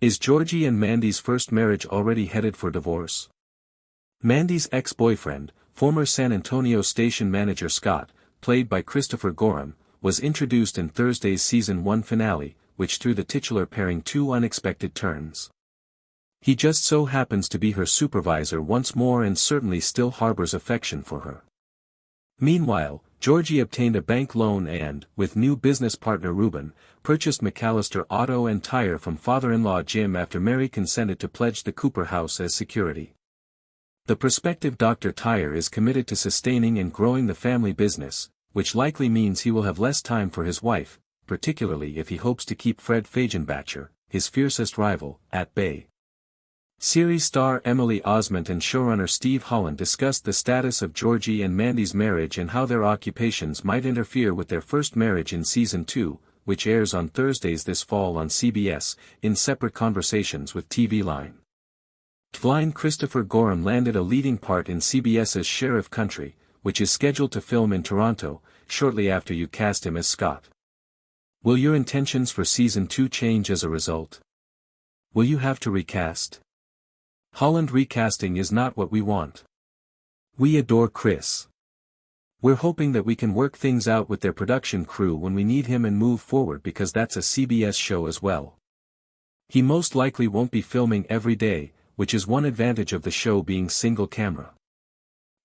Is Georgie and Mandy's first marriage already headed for divorce? Mandy's ex-boyfriend, former San Antonio station manager Scott, played by Christopher Gorham, was introduced in Thursday's season 1 finale, which threw the titular pairing two unexpected turns. He just so happens to be her supervisor once more and certainly still harbors affection for her. Meanwhile, Georgie obtained a bank loan and, with new business partner Ruben, purchased McAllister Auto and Tire from father-in-law Jim after Mary consented to pledge the Cooper house as security. The prospective Dr. Tire is committed to sustaining and growing the family business, which likely means he will have less time for his wife, particularly if he hopes to keep Fred Fagenbacher, his fiercest rival, at bay. Series star Emily Osment and showrunner Steve Holland discussed the status of Georgie and Mandy's marriage and how their occupations might interfere with their first marriage in Season 2, which airs on Thursdays this fall on CBS, in separate conversations with TV Line. Blind Christopher Gorham landed a leading part in CBS's Sheriff Country, which is scheduled to film in Toronto, shortly after you cast him as Scott. Will your intentions for Season 2 change as a result? Will you have to recast? Holland recasting is not what we want. We adore Chris. We're hoping that we can work things out with their production crew when we need him and move forward because that's a CBS show as well. He most likely won't be filming every day, which is one advantage of the show being single camera.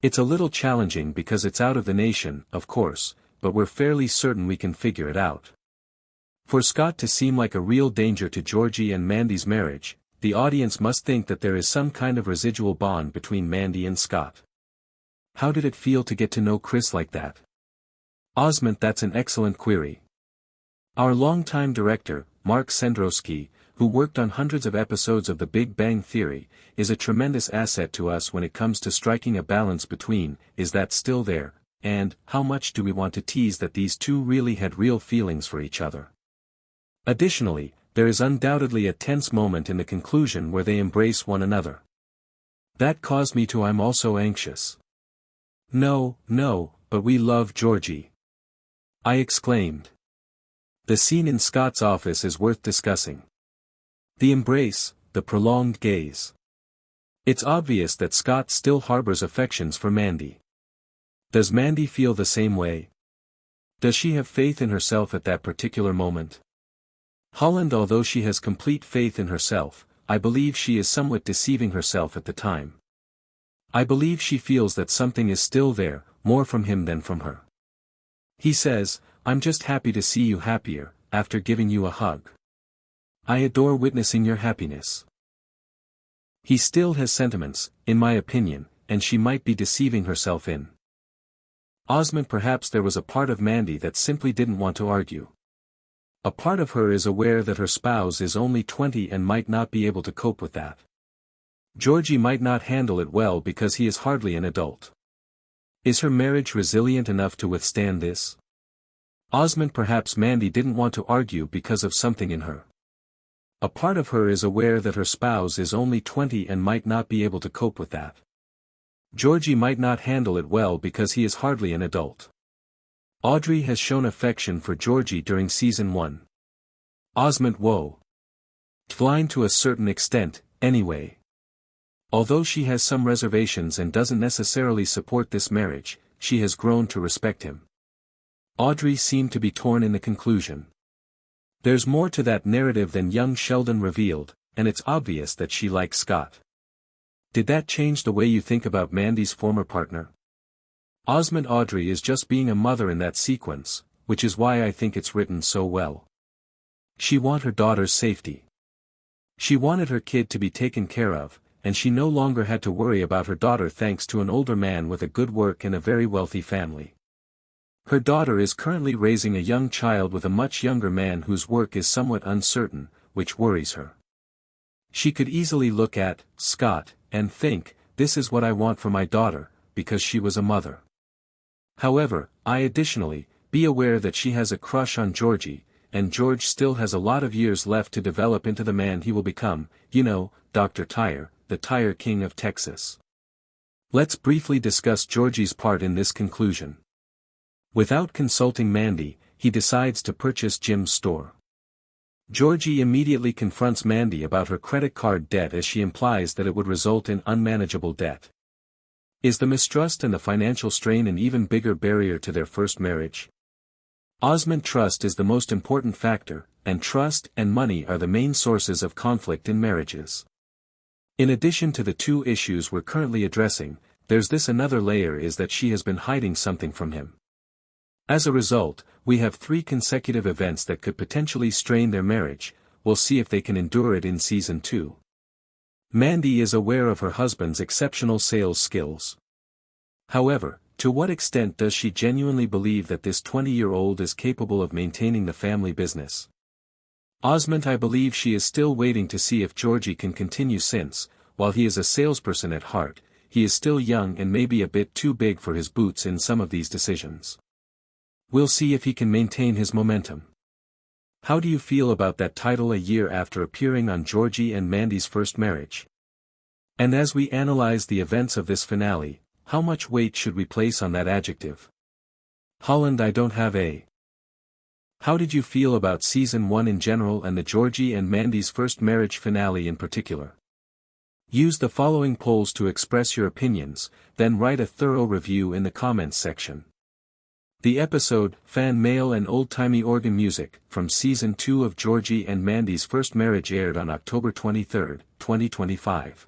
It's a little challenging because it's out of the nation, of course, but we're fairly certain we can figure it out. For Scott to seem like a real danger to Georgie and Mandy's marriage, the audience must think that there is some kind of residual bond between Mandy and Scott. How did it feel to get to know Chris like that? Osment, that's an excellent query. Our longtime director, Mark Sendrowski, who worked on hundreds of episodes of The Big Bang Theory, is a tremendous asset to us when it comes to striking a balance between, is that still there, and, how much do we want to tease that these two really had real feelings for each other. Additionally, there is undoubtedly a tense moment in the conclusion where they embrace one another. That caused me to I'm also anxious. No, but we love Georgie. I exclaimed. The scene in Scott's office is worth discussing. The embrace, the prolonged gaze. It's obvious that Scott still harbors affections for Mandy. Does Mandy feel the same way? Does she have faith in herself at that particular moment? Holland, although she has complete faith in herself, I believe she is somewhat deceiving herself at the time. I believe she feels that something is still there, more from him than from her. He says, I'm just happy to see you happier, after giving you a hug. I adore witnessing your happiness. He still has sentiments, in my opinion, and she might be deceiving herself in. Osment, perhaps there was a part of Mandy that simply didn't want to argue. A part of her is aware that her spouse is only 20 and might not be able to cope with that. Georgie might not handle it well because he is hardly an adult. Is her marriage resilient enough to withstand this? Osment, perhaps Mandy didn't want to argue because of something in her. A part of her is aware that her spouse is only 20 and might not be able to cope with that. Georgie might not handle it well because he is hardly an adult. Audrey has shown affection for Georgie during Season 1. Osment, whoa. Blind to a certain extent, anyway. Although she has some reservations and doesn't necessarily support this marriage, she has grown to respect him. Audrey seemed to be torn in the conclusion. There's more to that narrative than young Sheldon revealed, and it's obvious that she likes Scott. Did that change the way you think about Mandy's former partner? Osment, Audrey is just being a mother in that sequence, which is why I think it's written so well. She wanted her daughter's safety. She wanted her kid to be taken care of, and she no longer had to worry about her daughter thanks to an older man with a good work and a very wealthy family. Her daughter is currently raising a young child with a much younger man whose work is somewhat uncertain, which worries her. She could easily look at Scott and think, this is what I want for my daughter, because she was a mother. However, I additionally, be aware that she has a crush on Georgie, and George still has a lot of years left to develop into the man he will become, Dr. Tire, the Tire King of Texas. Let's briefly discuss Georgie's part in this conclusion. Without consulting Mandy, he decides to purchase Jim's store. Georgie immediately confronts Mandy about her credit card debt as she implies that it would result in unmanageable debt. Is the mistrust and the financial strain an even bigger barrier to their first marriage? Osment trust is the most important factor, and trust and money are the main sources of conflict in marriages. In addition to the two issues we're currently addressing, there's this another layer is that she has been hiding something from him. As a result, we have 3 consecutive events that could potentially strain their marriage. We'll see if they can endure it in season 2. Mandy is aware of her husband's exceptional sales skills. However, to what extent does she genuinely believe that this 20-year-old is capable of maintaining the family business? Osment, I believe she is still waiting to see if Georgie can continue since, while he is a salesperson at heart, he is still young and maybe a bit too big for his boots in some of these decisions. We'll see if he can maintain his momentum. How do you feel about that title a year after appearing on Georgie and Mandy's first marriage? And as we analyze the events of this finale, how much weight should we place on that adjective? Holland, I don't have a. How did you feel about season 1 in general and the Georgie and Mandy's first marriage finale in particular? Use the following polls to express your opinions, then write a thorough review in the comments section. The episode, Fan Mail and Old-Timey Organ Music, from Season 2 of Georgie and Mandy's first marriage aired on October 23, 2025.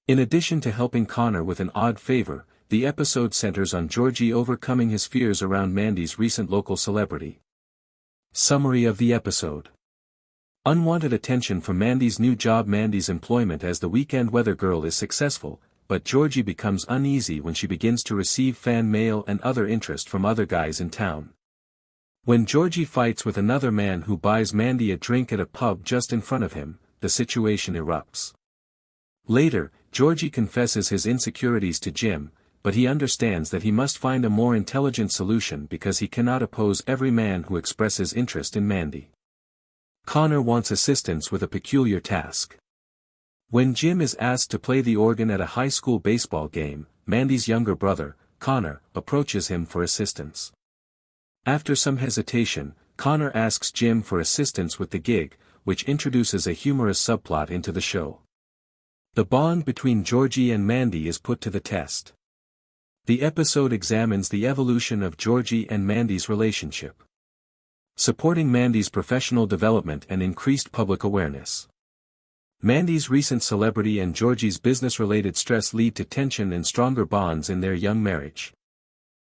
In addition to helping Connor with an odd favor, the episode centers on Georgie overcoming his fears around Mandy's recent local celebrity. Summary of the episode. Unwanted attention from Mandy's new job. Mandy's employment as the weekend weather girl is successful, but Georgie becomes uneasy when she begins to receive fan mail and other interest from other guys in town. When Georgie fights with another man who buys Mandy a drink at a pub just in front of him, the situation erupts. Later, Georgie confesses his insecurities to Jim, but he understands that he must find a more intelligent solution because he cannot oppose every man who expresses interest in Mandy. Connor wants assistance with a peculiar task. When Jim is asked to play the organ at a high school baseball game, Mandy's younger brother, Connor, approaches him for assistance. After some hesitation, Connor asks Jim for assistance with the gig, which introduces a humorous subplot into the show. The bond between Georgie and Mandy is put to the test. The episode examines the evolution of Georgie and Mandy's relationship, supporting Mandy's professional development and increased public awareness. Mandy's recent celebrity and Georgie's business-related stress lead to tension and stronger bonds in their young marriage.